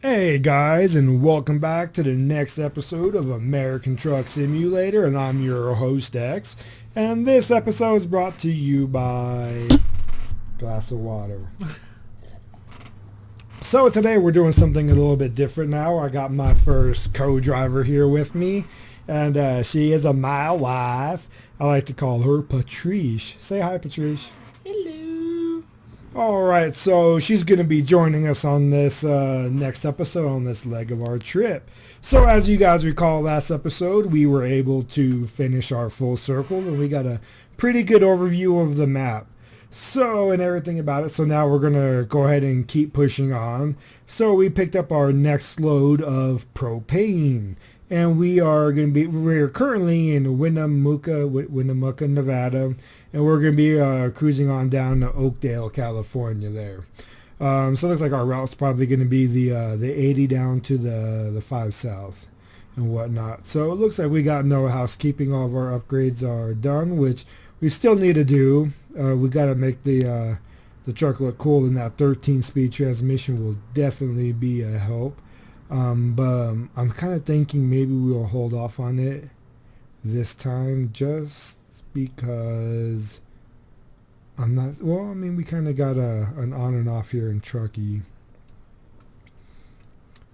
Hey guys, and welcome back to the next episode of American Truck Simulator, and I'm your host X, and this episode is brought to you by glass of water. So today we're doing something a little bit different now. I got my first co-driver here with me, and she is my wife. I like to call her Patrice. Say hi, Patrice. Hello. Alright, so she's going to be joining us on this next episode, on this leg of our trip. So as you guys recall, last episode we were able to finish our full circle, and we got a pretty good overview of the map. So, and everything about it. So now we're going to go ahead and keep pushing on. So we picked up our next load of propane. And we're currently in Winnemucca, Nevada. And we're going to be cruising on down to Oakdale, California there. So it looks like our route's probably going to be the 80 down to the 5 south and whatnot. So it looks like we got no housekeeping. All of our upgrades are done, which we still need to do. We got to make the truck look cool, and that 13-speed transmission will definitely be a help. But I'm kind of thinking maybe we'll hold off on it this time, just because I'm not. Well, I mean, we kind of got an on and off here in Truckee.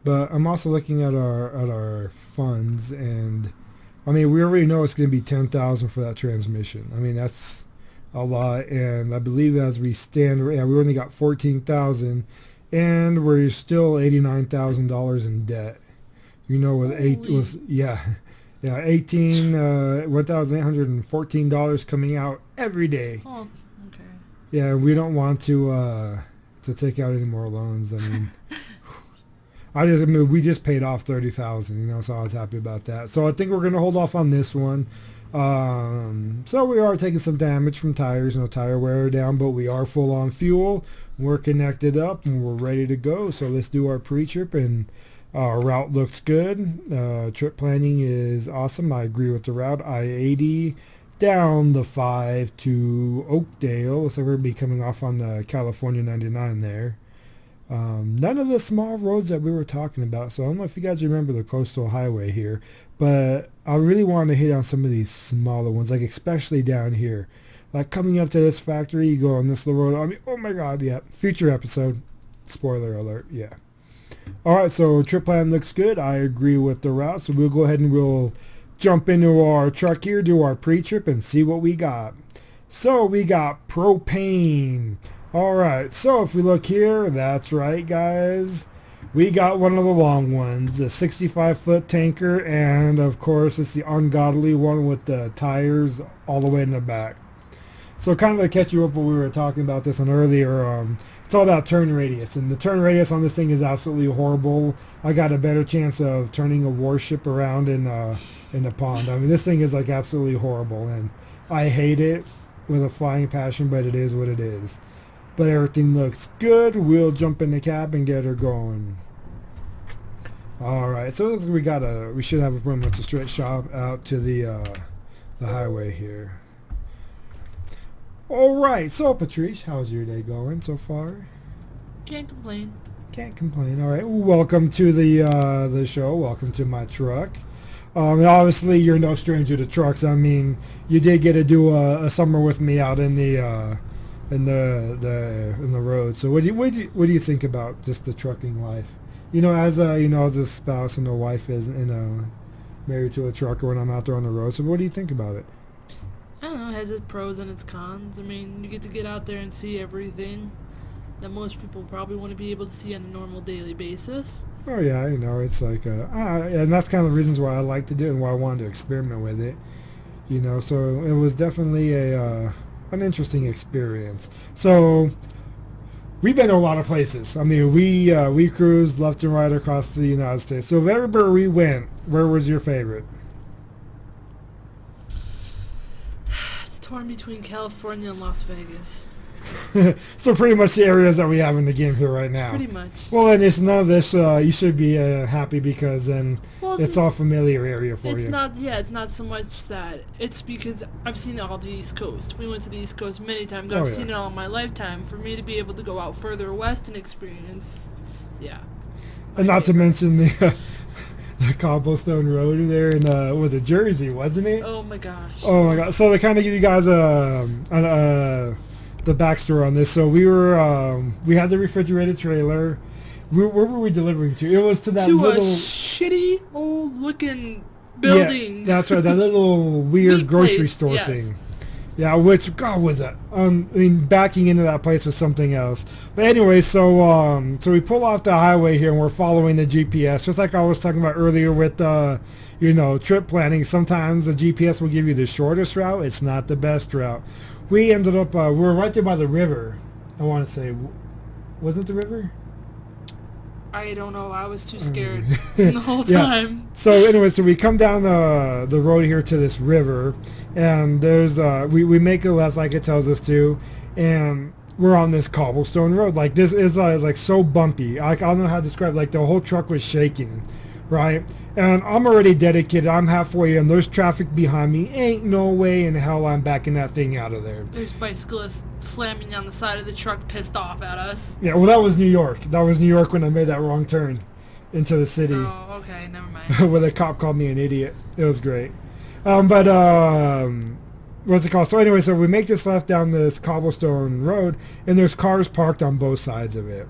But I'm also looking at our funds, and I mean, we already know it's going to be $10,000 for that transmission. I mean, that's a lot, and I believe as we stand, yeah, we only got $14,000, and we're still $89,000 in debt. You know, with $1,814 coming out every day. Oh, okay. Yeah, we don't want to take out any more loans. I mean. We just paid off $30,000, so I was happy about that. So I think we're going to hold off on this one. So we are taking some damage from tires, tire wear down, but we are full on fuel. We're connected up and we're ready to go. So let's do our pre-trip, and our route looks good. Trip planning is awesome. I agree with the route. I-80 down the 5 to Oakdale. Looks like we're going to be coming off on the California 99 there. None of the small roads that we were talking about, so I don't know if you guys remember the coastal highway here, but I really want to hit on some of these smaller ones, like especially down here. Like coming up to this factory, you go on this little road, I mean, oh my god, yeah, future episode, spoiler alert, yeah. Alright, so trip plan looks good. I agree with the route, so we'll go ahead and we'll jump into our truck here, do our pre-trip, and see what we got. So we got propane. Alright, so if we look here, that's right guys, we got one of the long ones, the 65-foot tanker, and of course it's the ungodly one with the tires all the way in the back. So kind of to catch you up when we were talking about this on earlier, it's all about turn radius, and the turn radius on this thing is absolutely horrible. I got a better chance of turning a warship around in the pond. I mean, this thing is like absolutely horrible, and I hate it with a flying passion, but it is what it is. But everything looks good. We'll jump in the cab and get her going. Alright, so it looks like we should have a pretty much a straight shot out to the highway here. Alright, so Patrice, how's your day going so far? Can't complain. Can't complain. Alright, welcome to the show. Welcome to my truck. And obviously you're no stranger to trucks. I mean, you did get to do a summer with me out in the road. So what do you think about just the trucking life? As a spouse and a wife is married to a trucker when I'm out there on the road. So what do you think about it? I don't know, it has its pros and its cons. I mean, you get out there and see everything that most people probably want to be able to see on a normal daily basis. Oh yeah, it's like and that's kind of the reasons why I like to do it and why I wanted to experiment with it. So it was definitely an interesting experience. So we've been to a lot of places. I mean, we cruised left and right across the United States. So everywhere we went, where was your favorite? It's torn between California and Las Vegas. So pretty much the areas that we have in the game here right now. Pretty much. Well, and it's none of this. You should be happy because then it's all familiar area for it's you. It's not so much that. It's because I've seen all the East Coast. We went to the East Coast many times. I've seen it all in my lifetime. For me to be able to go out further west and experience, yeah. And not to mention the the cobblestone road there in was it Jersey, wasn't it? Oh my gosh. Oh my god! So to kind of give you guys the backstory on this, so we had the refrigerated trailer. Where were we delivering to? It was to that To little a shitty old looking building. Yeah, that's right. That little weird Meat grocery place, store yes. thing. Yeah, which God was that? I mean, backing into that place was something else. But anyway, so we pull off the highway here and we're following the GPS, just like I was talking about earlier with trip planning. Sometimes the GPS will give you the shortest route. It's not the best route. We ended up we were right there by the river. I want to say, wasn't it the river? I don't know. I was too scared the whole Yeah. time. So anyway, so we come down the road here to this river, and there's we make a left like it tells us to, and we're on this cobblestone road. Like this is like so bumpy. I don't know how to describe it. Like the whole truck was shaking, right? And I'm already dedicated. I'm halfway in. There's traffic behind me. Ain't no way in hell I'm backing that thing out of there. There's bicyclists slamming on the side of the truck, pissed off at us. Yeah, well, that was New York. That was New York when I made that wrong turn into the city. Oh, okay, never mind. Where the cop called me an idiot. It was great. What's it called? So anyway, so we make this left down this cobblestone road, and there's cars parked on both sides of it.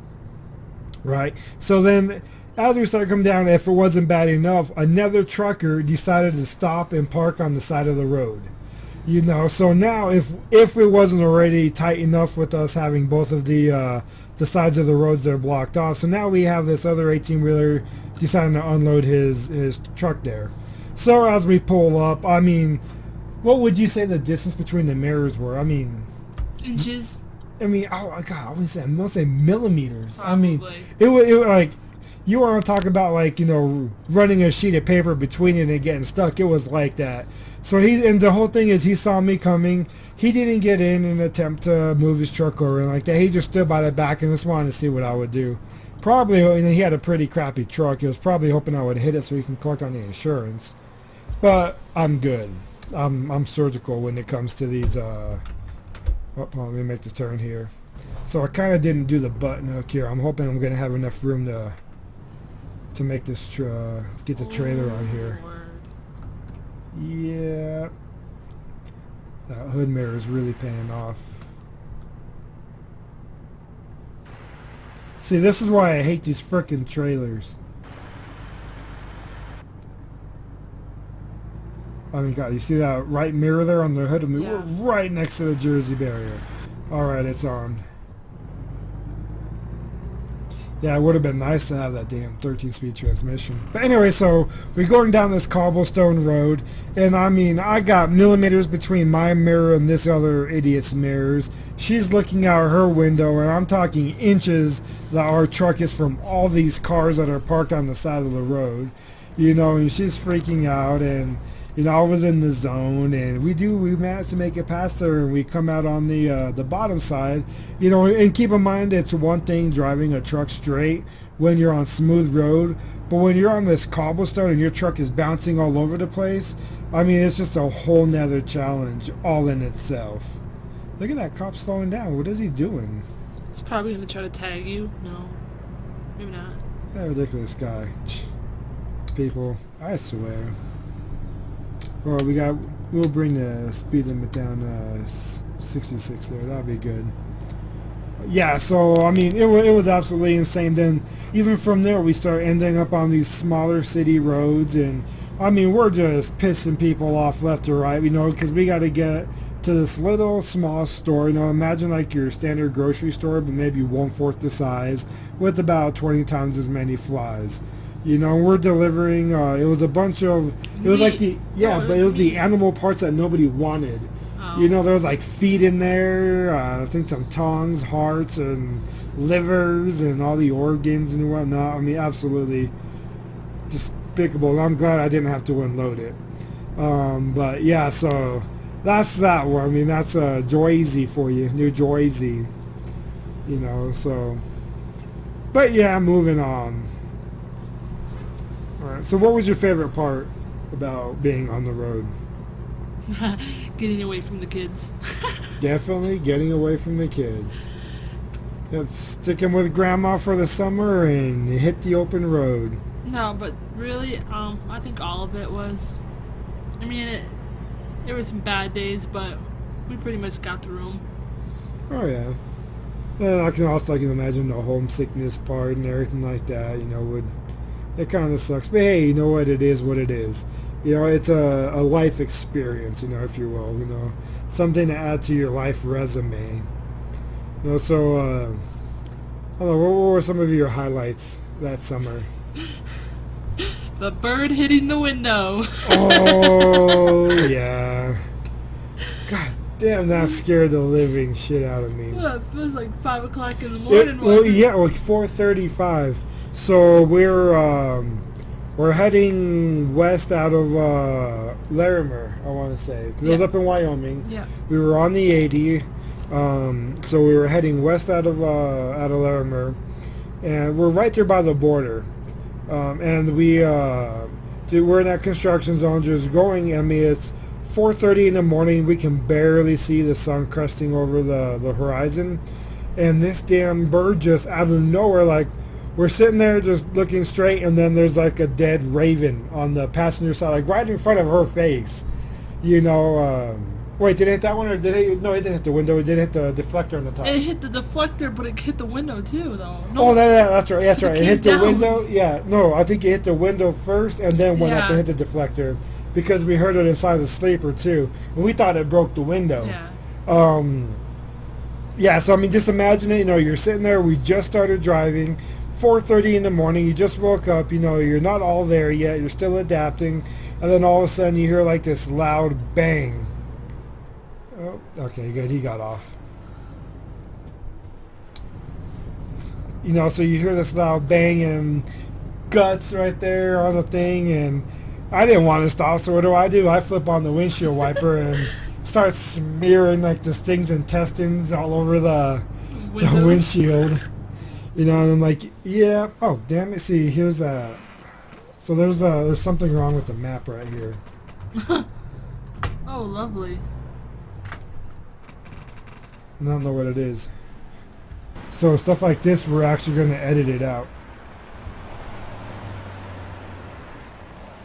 Right? So then, as we started coming down, if it wasn't bad enough, another trucker decided to stop and park on the side of the road. You know, so now if it wasn't already tight enough with us having both of the sides of the roads that are blocked off, so now we have this other 18-wheeler deciding to unload his truck there. So as we pull up, I mean, what would you say the distance between the mirrors were? I mean, Inches? oh God, I want to say millimeters. Probably. I mean, it was like, you want to talk about like, running a sheet of paper between it and getting stuck. It was like that. So and the whole thing is he saw me coming. He didn't get in an attempt to move his truck over and like that. He just stood by the back and just wanted to see what I would do. Probably, he had a pretty crappy truck. He was probably hoping I would hit it so he can collect on the insurance. But I'm good. I'm surgical when it comes to these. Let me make the turn here. So I kind of didn't do the button hook here. I'm hoping I'm going to have enough room to make this get the trailer on here. Lord. Yeah, that hood mirror is really paying off. See, this is why I hate these frickin' trailers. I mean, God, you see that right mirror there on the hood of me? Yeah. We're right next to the Jersey barrier. Alright, it's on. Yeah, it would have been nice to have that damn 13-speed transmission. But anyway, so we're going down this cobblestone road, and I mean, I got millimeters between my mirror and this other idiot's mirrors. She's looking out her window, and I'm talking inches that our truck is from all these cars that are parked on the side of the road. And she's freaking out, and I was in the zone, and we managed to make it past her, and we come out on the bottom side, and keep in mind it's one thing driving a truck straight when you're on smooth road, but when you're on this cobblestone and your truck is bouncing all over the place, I mean, it's just a whole nother challenge all in itself. Look at that cop slowing down. What is he doing? He's probably going to try to tag you. No, maybe not. That ridiculous guy. People, I swear. Well, we'll bring the speed limit down 66 there. That'll be good. Yeah, so I mean, it was absolutely insane. Then even from there, we start ending up on these smaller city roads, and I mean, we're just pissing people off left or right, because we got to get to this little small store. Imagine like your standard grocery store, but maybe 1/4 the size, with about 20 times as many flies. We're delivering, it was a bunch of, it was like the, yeah, but it was the animal parts that nobody wanted. Oh. There was like feet in there, I think some tongues, hearts, and livers, and all the organs and whatnot. I mean, absolutely despicable. And I'm glad I didn't have to unload it. But yeah, so that's that one. I mean, that's Joyzy for you, New Joyzy. So, but yeah, moving on. Alright, so what was your favorite part about being on the road? Getting away from the kids. Definitely getting away from the kids. Yep, sticking with grandma for the summer and hit the open road. No, but really, I think all of it was. I mean, there were some bad days, but we pretty much got through them. Oh yeah. And I can also imagine the homesickness part and everything like that. It kind of sucks. But hey, you know what? It is what it is. It's a life experience, if you will. Something to add to your life resume. So I don't know. What were some of your highlights that summer? The bird hitting the window. Oh yeah. God damn, that scared the living shit out of me. Well, it was like 5 o'clock in the morning. Well, yeah, like 4:35. So we're heading west out of Larimer, I want to say, because it was up in Wyoming. Yeah. We were on the 80, so we were heading west out of Larimer, and we're right there by the border, and we're in that construction zone, just going. I mean, it's 4:30 in the morning. We can barely see the sun cresting over the horizon, and this damn bird just out of nowhere, like, we're sitting there just looking straight, and then there's like a dead raven on the passenger side, like right in front of her face. Wait, did it hit that one, or did it? No, it didn't hit the window. It did hit the deflector on the top. It hit the deflector, but it hit the window too, though. No, that's right. That's right. It hit the down. window. Yeah, no, I think it hit the window first, and then went up and hit the deflector, because we heard it inside the sleeper too, and we thought it broke the window. Yeah. Yeah. So I mean, just imagine it. You're sitting there. We just started driving. 4:30 in the morning, you just woke up, you're not all there yet, you're still adapting, and then all of a sudden you hear like this loud bang. Oh, okay, good, he got off. So you hear this loud bang and guts right there on the thing, and I didn't want to stop, so what do? I flip on the windshield wiper and start smearing like this thing's intestines all over the windshield. And I'm like, yeah. Oh, damn it! See, here's a. So there's something wrong with the map right here. Oh, lovely. I don't know what it is. So stuff like this, we're actually going to edit it out.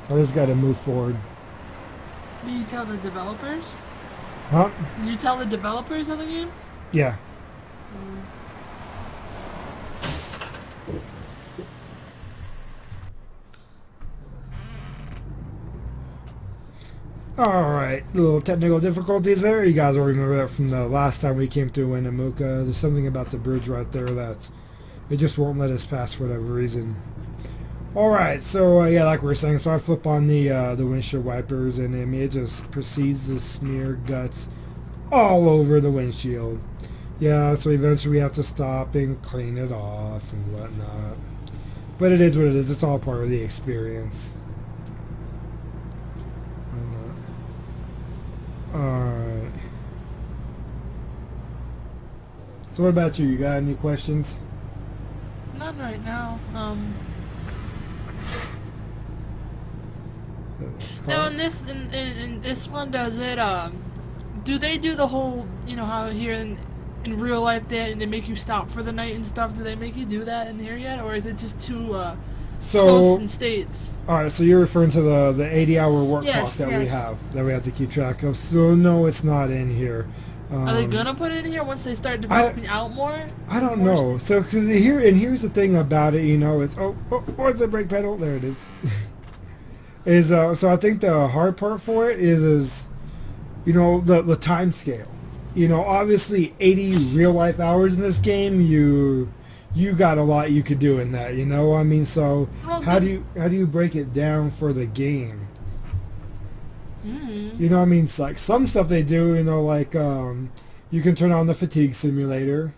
So I just got to move forward. Did you tell the developers? Huh? Did you tell the developers of the game? Yeah. Alright, little technical difficulties there. You guys will remember that from the last time we came through Winnemucca. There's something about the bridge right there it just won't let us pass for whatever reason. Alright, so yeah, like we were saying, so I flip on the windshield wipers, and I mean, it just proceeds to smear guts all over the windshield. Yeah, so eventually we have to stop and clean it off and whatnot. But it is what it is. It's all part of the experience. Alright. So what about you? You got any questions? None right now. Now in this one, does it do they do the whole, how here in real life they make you stop for the night and stuff? Do they make you do that in here yet, or is it just too close in states? Alright, so you're referring to the 80-hour work clock that we have to keep track of. So no, it's not in here. Are they gonna put it in here once they start developing out more? I don't know. So here's the thing about it, is where's the brake pedal? There it is. So I think the hard part for it is the time scale. Obviously 80 real life hours in this game, you got a lot you could do in that, I mean, so how do you break it down for the game? I mean, it's like some stuff they do, like you can turn on the fatigue simulator,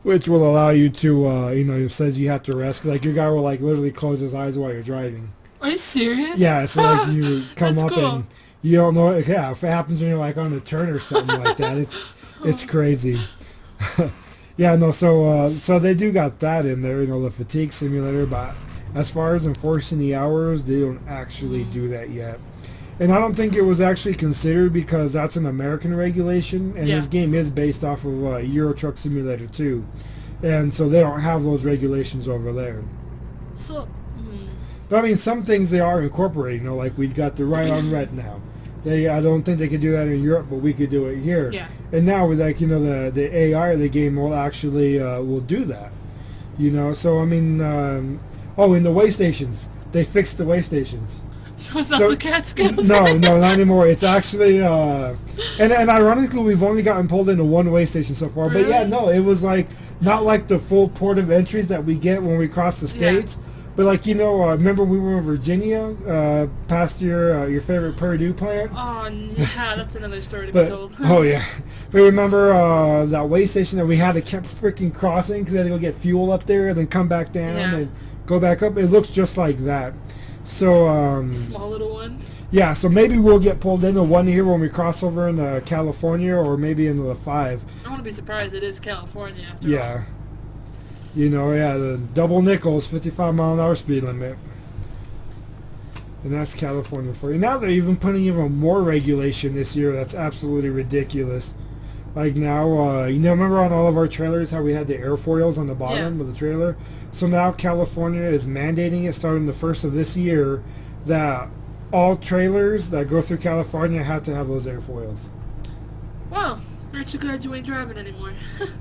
which will allow you to it says you have to rest, like your guy will like literally close his eyes while you're driving. Are you serious? Yeah, it's like you come up cool. and you don't know. Yeah, if it happens when you're like on a turn or something like that, it's crazy. Yeah, no. So they do got that in there, the fatigue simulator. But as far as enforcing the hours, they don't actually do that yet. And I don't think it was actually considered because that's an American regulation, and Yeah. this game is based off of Euro Truck Simulator 2. And so they don't have those regulations over there. So, But I mean, some things they are incorporating. You know, like we got the right on red now. I don't think they could do that in Europe, but we could do it here. yeah. And now with like the AI of the game will actually will do that. You know, so I mean, in the way stations they fixed the way stations. So it's not the cat skills. No, not anymore. It's actually, and ironically, we've only gotten pulled into one way station so far. Really? But yeah, no, it was like not like the full port of entries that we get when we cross the states. But like remember we were in Virginia, past your favorite Purdue plant. Oh yeah, that's another story to be But told. oh yeah, but remember that way station that we had to keep freaking crossing because we had to go get fuel up there and then come back down and go back up. It looks just like that. So Small little one. yeah, so maybe we'll get pulled into one here when we cross over into California, or maybe into the 5. I wouldn't be surprised. It is California after Yeah. all. The double nickels, 55-mile-an-hour speed limit. And that's California for you. Now they're even putting even more regulation this year. That's absolutely ridiculous. Like now, remember on all of our trailers how we had the airfoils on the bottom of the trailer? So now California is mandating it starting the 1st of this year that all trailers that go through California have to have those airfoils. Well, aren't you glad you ain't driving anymore?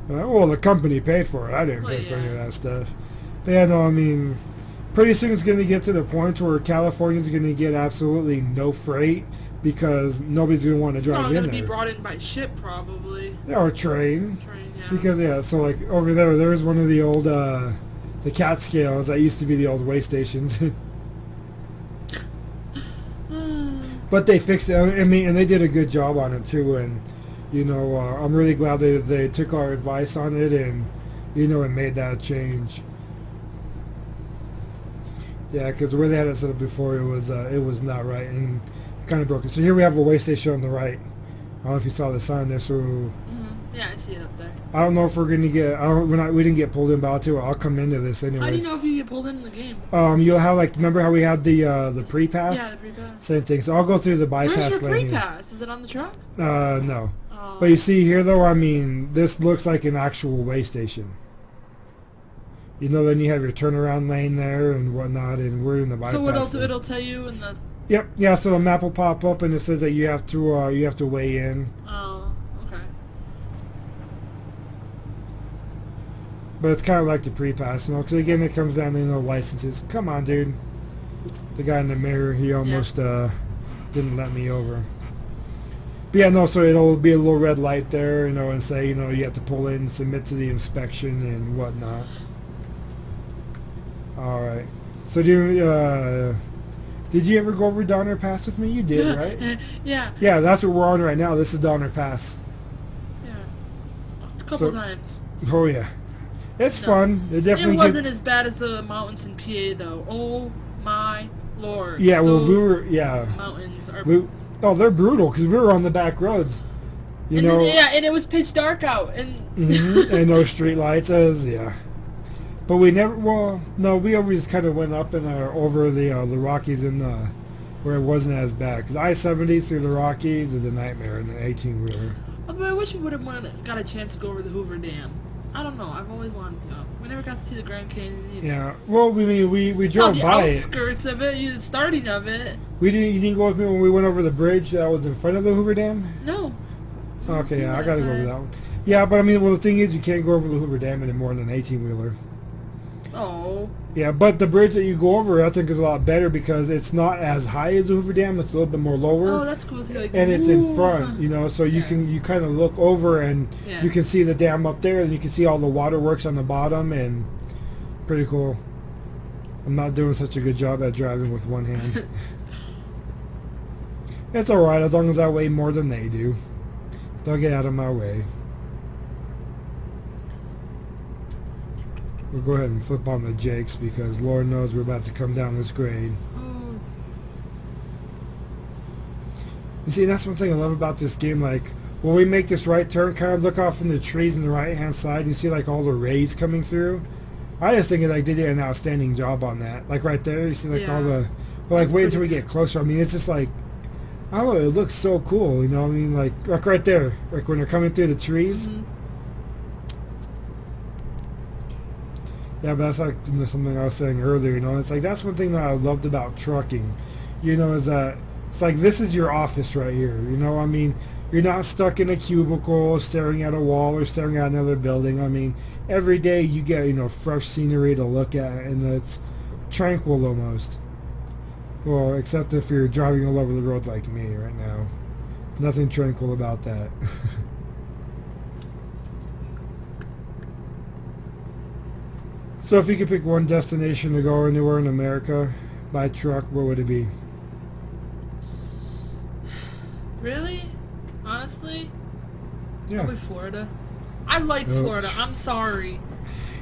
Well, the company paid for it. I didn't pay for any of that stuff. But yeah, no, I mean, pretty soon it's going to get to the point where California's going to get absolutely no freight because nobody's going to want to It's drive all in going there. to be brought in by ship, probably. Yeah, or train. Train, yeah. Because, so like over there's one of the old, the cat scales that used to be the old way stations. But they fixed it. I mean, and they did a good job on it too. And, I'm really glad they took our advice on it and, and made that change. Yeah, because the way they had it set up before, it was not right and kind of broken. So here we have a way station on the right. I don't know if you saw the sign there. So yeah, I see it up there. I don't know if we're gonna get. We didn't get pulled in by two. I'll come into this anyways. How do you know if you get pulled in the game? You'll have remember how we had the pre-pass? Yeah, the pre-pass. Same thing. So I'll go through the bypass Where's your lane. pre-pass? Is it on the truck? No. Oh. But you see here though, I mean, this looks like an actual way station. Then you have your turnaround lane there and whatnot, and we're in the bypass. So it'll tell you in the. Yep. Yeah. So the map will pop up and it says that you have to weigh in. Oh, okay. But it's kind of like the pre-pass, because again it comes down to licenses. Come on, dude. The guy in the mirror, he almost didn't let me over. But yeah, no. So it'll be a little red light there, and say you have to pull in, submit to the inspection and whatnot. All right. So did you ever go over Donner Pass with me? You did, right? Yeah. Yeah, that's what we're on right now. This is Donner Pass. Yeah. A couple times. Oh yeah. It's fun. It wasn't as bad as the mountains in PA though. Oh my lord. Yeah, well, Those mountains are. They're brutal because we were on the back roads. And it was pitch dark out, and and no street lights. But we never. Well, no, we always kind of went up and over the Rockies where it wasn't as bad. Because I-70 through the Rockies is a nightmare in an 18-wheeler. Although I wish we would have got a chance to go over the Hoover Dam. I don't know. I've always wanted to go. We never got to see the Grand Canyon either. Yeah. Well, we drove by it. Outskirts of it, the starting of it. You didn't go with me when we went over the bridge that was in front of the Hoover Dam? No. Okay, yeah, I gotta go over that one. Yeah, but I mean, the thing is, you can't go over the Hoover Dam anymore in an 18-wheeler. Oh. Yeah, but the bridge that you go over, I think, is a lot better because it's not as high as the Hoover Dam. It's a little bit more lower. Oh, that's cool. So and it's in front, so you kind of look over and you can see the dam up there, and you can see all the waterworks on the bottom, and pretty cool. I'm not doing such a good job at driving with one hand. It's all right as long as I weigh more than they do. They'll get out of my way. We'll go ahead and flip on the Jakes because Lord knows we're about to come down this grade. Oh. You see, that's one thing I love about this game. Like, when we make this right turn, kind of look off in the trees on the right-hand side, and you see, like, all the rays coming through. I just think they did an outstanding job on that. Like, right there, you see, like, all the... Well, like, wait until we get closer. I mean, it's just, like... I don't know, it looks so cool, you know what I mean? Like right there, like when they're coming through the trees. Mhm. Yeah, but that's like something I was saying earlier, you know, it's like that's one thing that I loved about trucking, you know, is that it's like this is your office right here, you know, I mean, you're not stuck in a cubicle staring at a wall or staring at another building. I mean, every day you get, you know, fresh scenery to look at, and it's tranquil almost. Well, except if you're driving all over the road like me right now. Nothing tranquil about that. So if you could pick one destination to go anywhere in America by truck, what would it be? Really? Honestly? Yeah. Probably Florida. I like Nope. Florida. I'm sorry.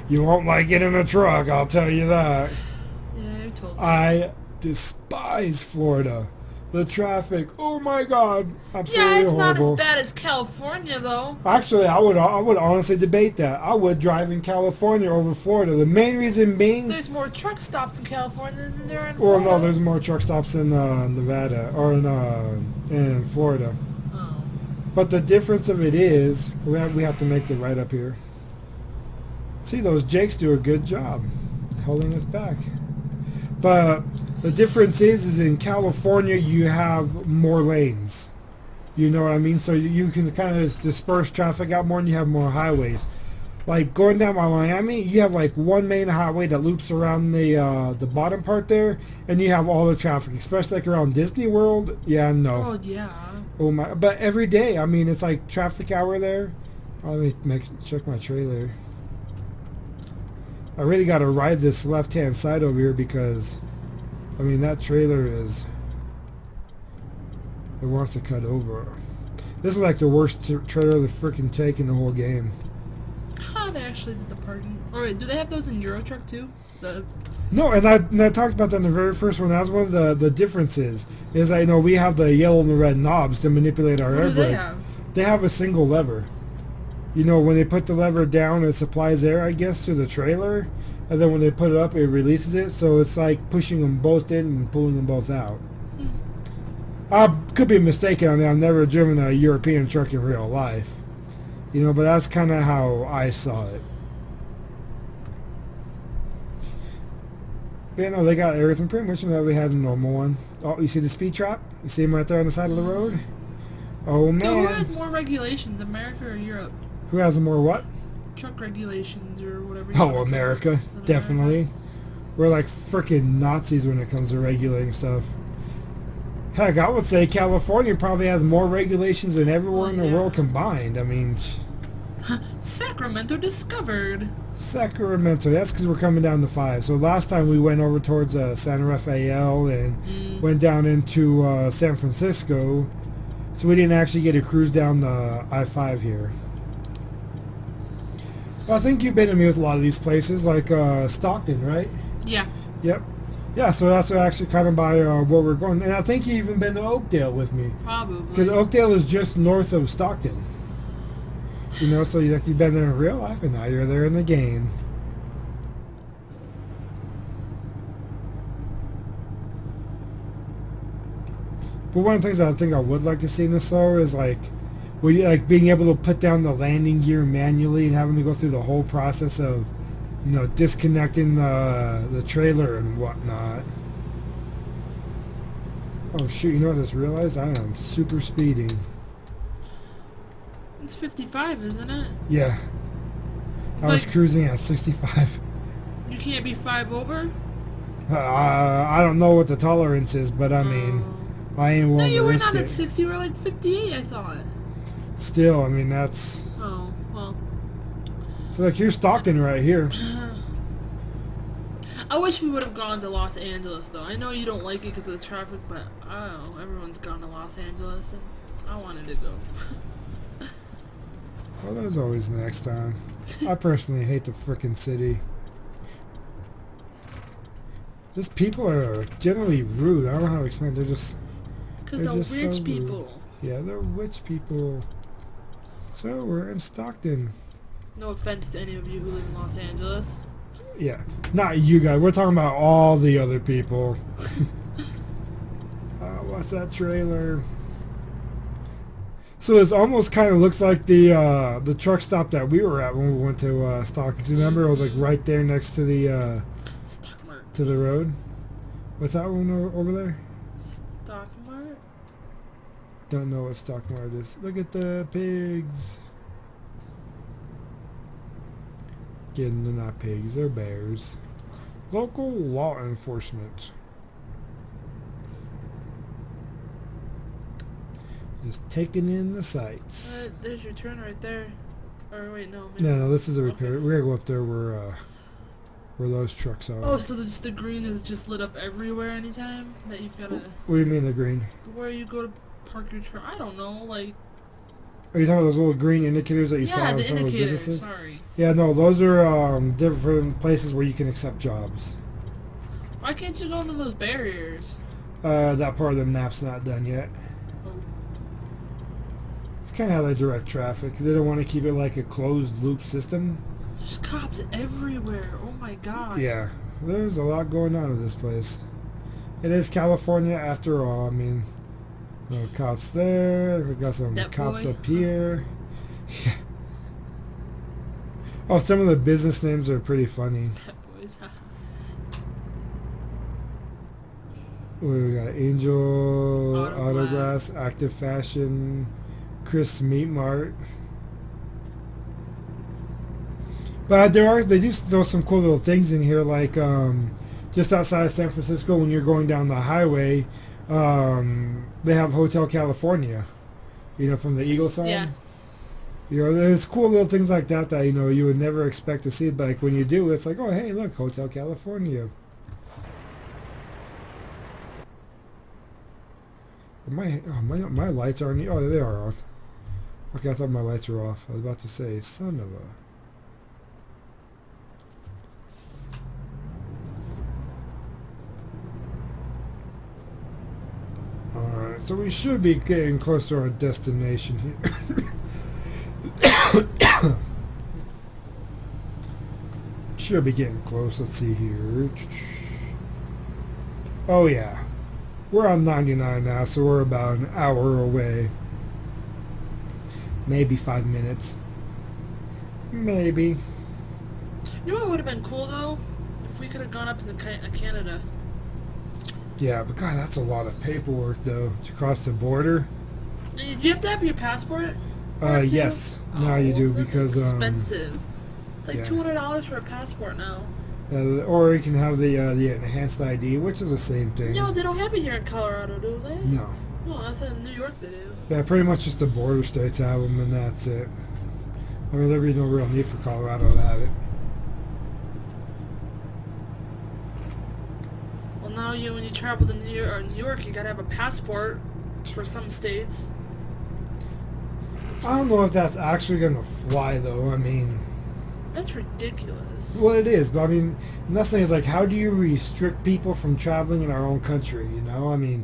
You won't like it in a truck, I'll tell you that. Yeah, you told me. I despise Florida. The traffic, oh my god, absolutely Yeah, it's not horrible. as bad as California, though. Actually, I would honestly debate that. I would drive in California over Florida. The main reason being, There's more truck stops in California than there are in well, Florida. no, there's more truck stops in Nevada or in Florida. Oh. But the difference of it is, we have to make the right up here. See, those Jakes do a good job holding us back. But the difference is in California you have more lanes. You know what I mean? So you can kind of disperse traffic out more, and you have more highways. Like going down by Miami, you have like one main highway that loops around the bottom part there, and you have all the traffic, especially like around Disney World. Yeah, no. Oh, yeah. Oh my! But every day, I mean, it's like traffic hour there. Let me check my trailer. I really got to ride this left-hand side over here because, I mean, that trailer is. It wants to cut over. This is like the worst trailer to freaking take in the whole game. Oh, they actually did the parking. Oh, wait, do they have those in Euro Truck too? No, and I talked about that in the very first one. That's one of the differences. Is that, you know, we have the yellow and the red knobs to manipulate our What air do they brakes. have? They have a single lever. You know, when they put the lever down, it supplies air, I guess, to the trailer. And then when they put it up, it releases it. So it's like pushing them both in and pulling them both out. I could be mistaken on that. I've never driven a European truck in real life. You know, but that's kind of how I saw it. But, you know, they got everything pretty much. You know, we had a normal one. Oh, you see the speed trap? You see him right there on the side of the road? Oh, So who man. has more regulations, America or Europe? Who has more what? Truck regulations or whatever. you Oh, wanna call it. America. Is it Definitely. America? We're like freaking Nazis when it comes to regulating stuff. Heck, I would say California probably has more regulations than everywhere in the yeah. world combined. I mean, Sacramento discovered. Sacramento. That's because we're coming down the 5. So last time we went over towards San Rafael and went down into San Francisco. So we didn't actually get a cruise down the I-5 here. Well, I think you've been to me with a lot of these places, like Stockton, right? Yeah. Yep. Yeah, so that's actually kind of by where we're going. And I think you've even been to Oakdale with me. Probably. Because Oakdale is just north of Stockton. You know, so you've been there in real life, and now you're there in the game. But one of the things I think I would like to see in this though is like being able to put down the landing gear manually and having to go through the whole process of, you know, disconnecting the trailer and whatnot. Oh shoot, you know what I just realized? I am super speeding. It's 55, isn't it? Yeah. I was But- cruising at 65. You can't be 5 over? I don't know what the tolerance is, but I mean, I ain't No, willing you to were risk not at it. 60, you were like 58, I thought. Still, I mean, that's... Oh, well. So like, here's Stockton right here. I wish we would have gone to Los Angeles, though. I know you don't like it because of the traffic, but I don't know. Everyone's gone to Los Angeles, and I wanted to go. Well, there's always the next time. I personally hate the frickin' city. Just people are generally rude. I don't know how to explain. They're just... Because They're the just so rich rude. people. Yeah, they're rich people. So, we're in Stockton. No offense to any of you who live in Los Angeles. Yeah, not you guys. We're talking about all the other people. What's that trailer? So this almost kind of looks like the truck stop that we were at when we went to Stockton. Do you remember? It was like right there next to the Stock Mart. to the road. What's that one over there? Stock Mart? Don't know what Stock Mart is. Look at the pigs. Again, they're not pigs, they're bears. Local law enforcement. Just taking in the sights. There's your turn right there. Or wait, no. No, this is a repair. Okay. We're gonna go up there where those trucks are. Oh, so the green is just lit up everywhere anytime that you've got to... What do you mean the green? Where you go to park your truck? I don't know, like... Are you talking about those little green indicators that you saw Yeah, in the some of the indicators, businesses? sorry. Yeah, no, those are different places where you can accept jobs. Why can't you go into those barriers? That part of the map's not done yet. Oh, It's kind of how they direct traffic. They don't want to keep it like a closed loop system. there's cops everywhere. Oh my god. Yeah, there's a lot going on in this place. It is California after all. I mean, no cops there. We got some That cops boy. up here. Yeah. Oh, some of the business names are pretty funny. Pet boys. We got Angel, Auto Autoglass, Active Fashion, Chris Meat Mart. But they do throw some cool little things in here, like just outside of San Francisco when you're going down the highway, they have Hotel California, from the Eagle sign. Yeah. There's cool little things like that that you would never expect to see, but like when you do, it's like, oh hey, look, Hotel California. My lights aren't. Oh, they are on. Okay, I thought my lights were off. I was about to say, son of a. Alright, so we should be getting close to our destination here. Should be getting close. Let's see here. Oh yeah. We're on 99 now, so we're about an hour away. Maybe 5 minutes. Maybe. You know what would have been cool though? If we could have gone up into Canada. Yeah, but God, that's a lot of paperwork though to cross the border. Do you have to have your passport? for it, too? Yes. Now you do that's because expensive. It's like yeah. $200 for a passport now. Or you can have the enhanced ID, which is the same thing. No, they don't have it here in Colorado, do they? No. No, that's in New York they do. Yeah, pretty much just the border states have them, and that's it. I mean, there'd be no real need for Colorado to have it. Well, now when you travel to New York, you gotta have a passport for some states. I don't know if that's actually going to fly, though. I mean, That's ridiculous. well, it is, but I mean, another thing is like, how do you restrict people from traveling in our own country? I mean,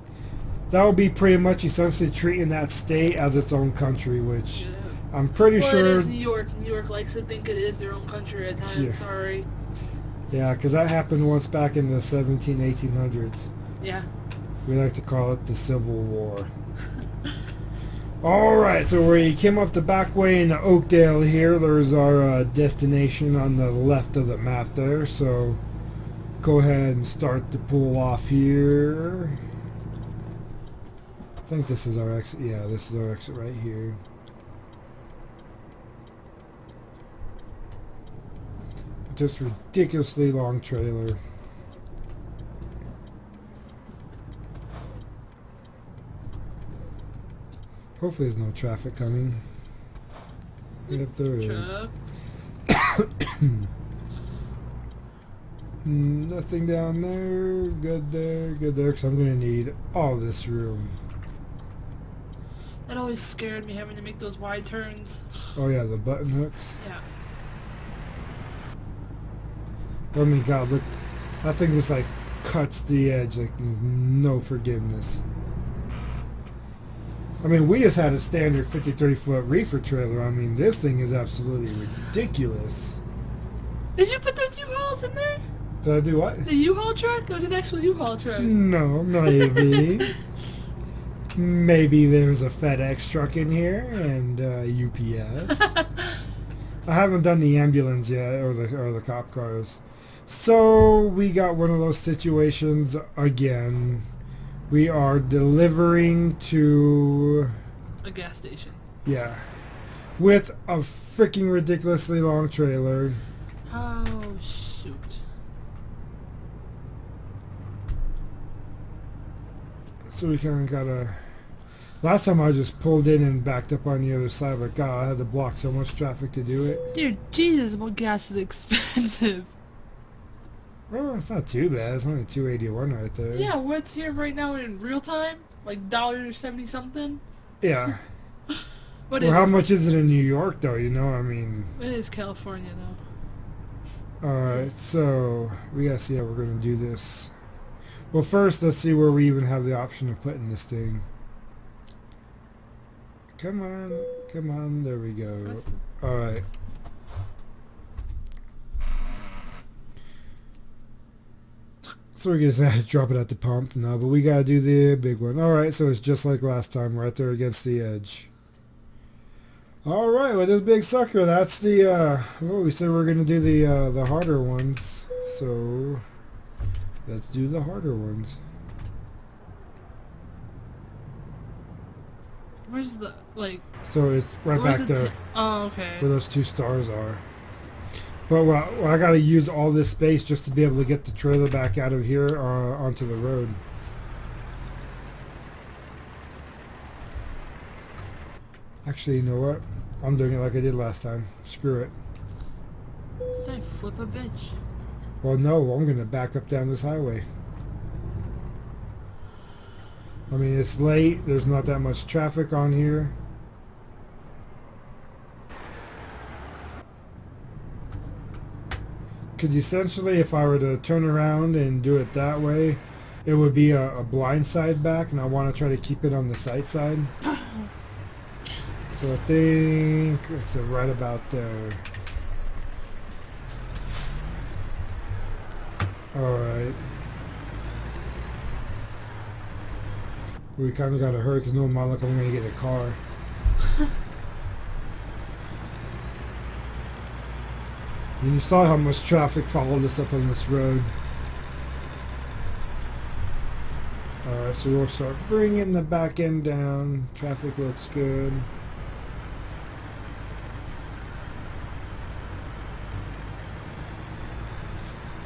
that would be pretty much essentially treating that state as its own country, which Yeah. I'm pretty Well, sure. it is New York. New York likes to think it is their own country at times. Yeah. Sorry. Yeah, because that happened once back in the 1800s. Yeah. We like to call it the Civil War. Alright, so we came up the back way in Oakdale here. There's our destination on the left of the map there. So go ahead and start to pull off here. I think this is our exit. Yeah, this is our exit right here. Just ridiculously long trailer. Hopefully there's no traffic coming. If there is. Truck. Nothing down there. Good there. Good there. Because I'm going to need all this room. That always scared me having to make those wide turns. Oh yeah, the button hooks. Yeah. Oh my God, look. That thing just like cuts the edge. Like no forgiveness. I mean, we just had a standard 53-foot reefer trailer. I mean, this thing is absolutely ridiculous. Did you put those U-Hauls in there? Did I do what? The U-Haul truck? It was an actual U-Haul truck. No, maybe. Maybe there's a FedEx truck in here and UPS. I haven't done the ambulance yet or the cop cars. So we got one of those situations again. We are delivering to A gas station. yeah, with a freaking ridiculously long trailer. Oh shoot. So we kind of gotta. Last time I just pulled in and backed up on the other side, but God, I had to block so much traffic to do it. Dude, Jesus, what gas is expensive. Well, it's not too bad. It's only $2.81 right there. Yeah, what's here right now in real time? Like $1.70 something? Yeah. What Well, is how much is it in New York, though? You know, I mean. It is California, though. Alright, so we gotta see how we're gonna do this. Well, first, let's see where we even have the option of putting this thing. Come on, there we go. Alright. So we're gonna drop it at the pump now, but we gotta do the big one. Alright, so it's just like last time, right there against the edge. Alright, with this big sucker, that's the, well, we said we are gonna do the harder ones. So, let's do the harder ones. Where's the, like... So it's right where's back the there, oh, okay. where those two stars are. But well, I gotta use all this space just to be able to get the trailer back out of here onto the road. Actually, you know what? I'm doing it like I did last time. Screw it. Did I flip a bitch? Well, no, I'm gonna back up down this highway. I mean, it's late. There's not that much traffic on here. Because essentially, if I were to turn around and do it that way, it would be a blind side back, and I want to try to keep it on the sight side. So I think it's right about there. Alright. We kind of got to hurry because no matter like I'm going to get a car. And you saw how much traffic followed us up on this road. Alright, so we'll start bringing the back end down. Traffic looks good.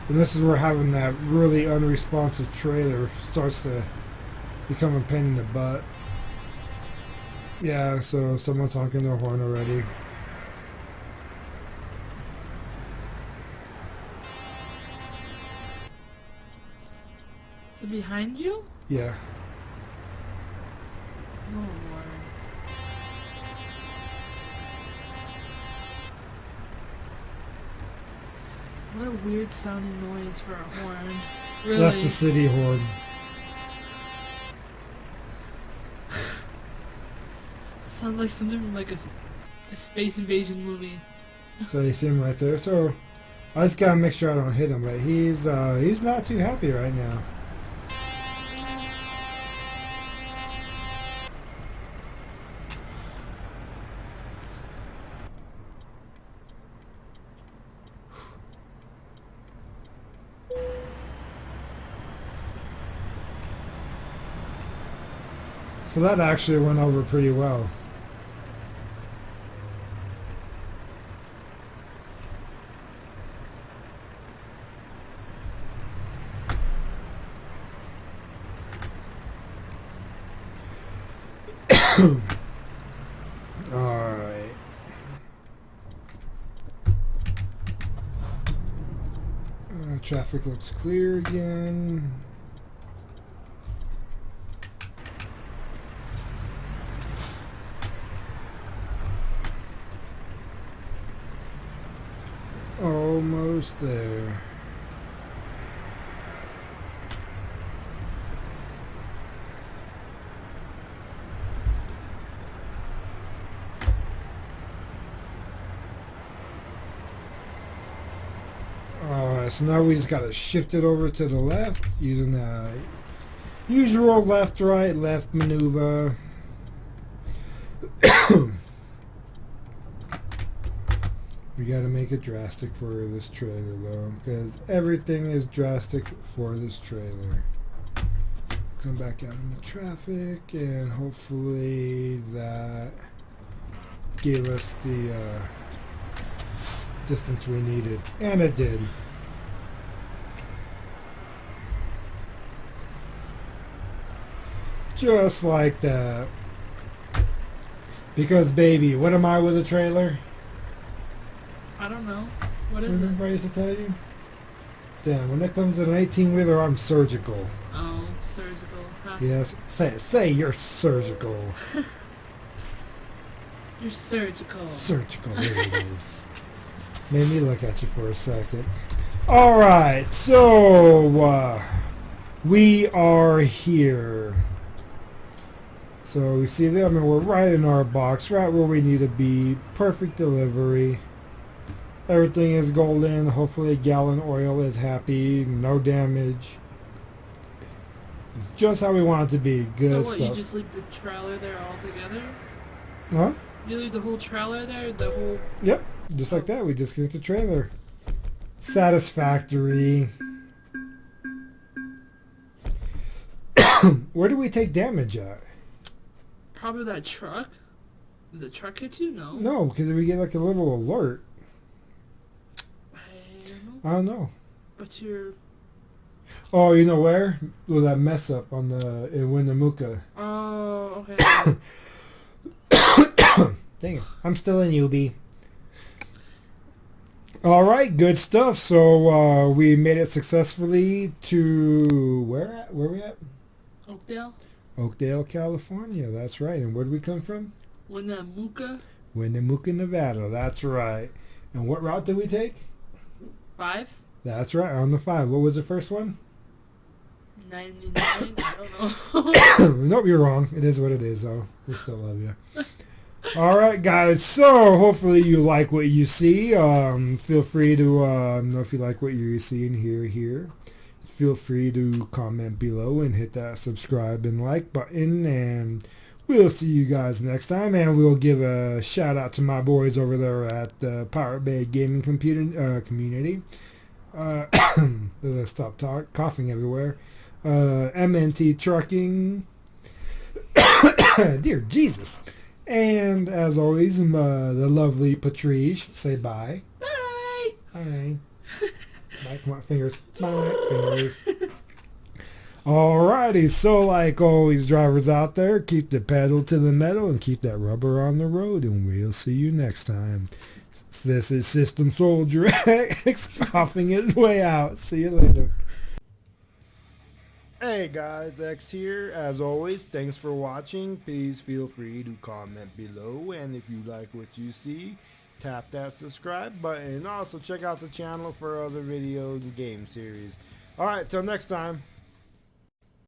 And this is where having that really unresponsive trailer starts to become a pain in the butt. Yeah, so someone's honking their horn already. So behind you? Yeah. Oh, Lord. What a weird sounding noise for a horn. Really? That's the city horn. Sounds like something from like a space invasion movie. So you see him right there. So I just gotta make sure I don't hit him, but he's not too happy right now. So that actually went over pretty well. Alright. Traffic looks clear again. Almost there. Alright, so now we just gotta shift it over to the left using Usual left, right, left maneuver. We gotta make it drastic for this trailer though, because everything is drastic for this trailer. Come back out in the traffic, and hopefully that gave us the distance we needed, and it did. Just like that. Because baby, what am I with a trailer? I don't know. What is Remember I used to tell you? Damn, when it comes to an 18-wheeler, I'm surgical. Oh, surgical. Huh? Yes, say you're surgical. You're surgical. Surgical, there it is. Made me look at you for a second. Alright, so we are here. So we see them, and we're right in our box, right where we need to be. Perfect delivery. Everything is golden. Hopefully gallon oil is happy. No damage. It's just how we want it to be. Good So what, stuff. you just leave the trailer there altogether? Huh? You leave the whole trailer there? The whole... Yep. Just like that. We disconnect the trailer. Satisfactory. Where do we take damage at? Probably that truck. Did the truck hit you? No. No, because we get like a little alert. I don't know. I don't know. But you're... Oh, you know where? Well, that mess up on the in Winnemucca. Oh, okay. Dang it. I'm still in UB. Alright, good stuff. So we made it successfully to where we at? Oakdale? Oakdale, California. That's right. And where did we come from? Winnemucca? Winnemucca, Nevada. That's right. And what route did we take? 5? That's right, on the 5. What was the first one? 99? I don't know. Nope, you're wrong. It is what it is, though. We still love you. Alright, guys. So, hopefully you like what you see. Feel free to, know if you like what you see and hear here. Feel free to comment below and hit that subscribe and like button. And we'll see you guys next time. And we'll give a shout out to my boys over there at the Pirate Bay Gaming community. As I stop coughing everywhere. MNT Trucking. Dear Jesus. And as always, the lovely Patrice. Say bye. Bye! Bye. Bye. Come on, fingers. Bye, fingers. Alrighty, so like always, drivers out there, keep the pedal to the metal and keep that rubber on the road, and we'll see you next time. This is SystemSoldier X coughing his way out. See you later. Hey guys, X here. As always, thanks for watching. Please feel free to comment below, and if you like what you see, tap that subscribe button. Also check out the channel for other videos and game series. Alright, till next time.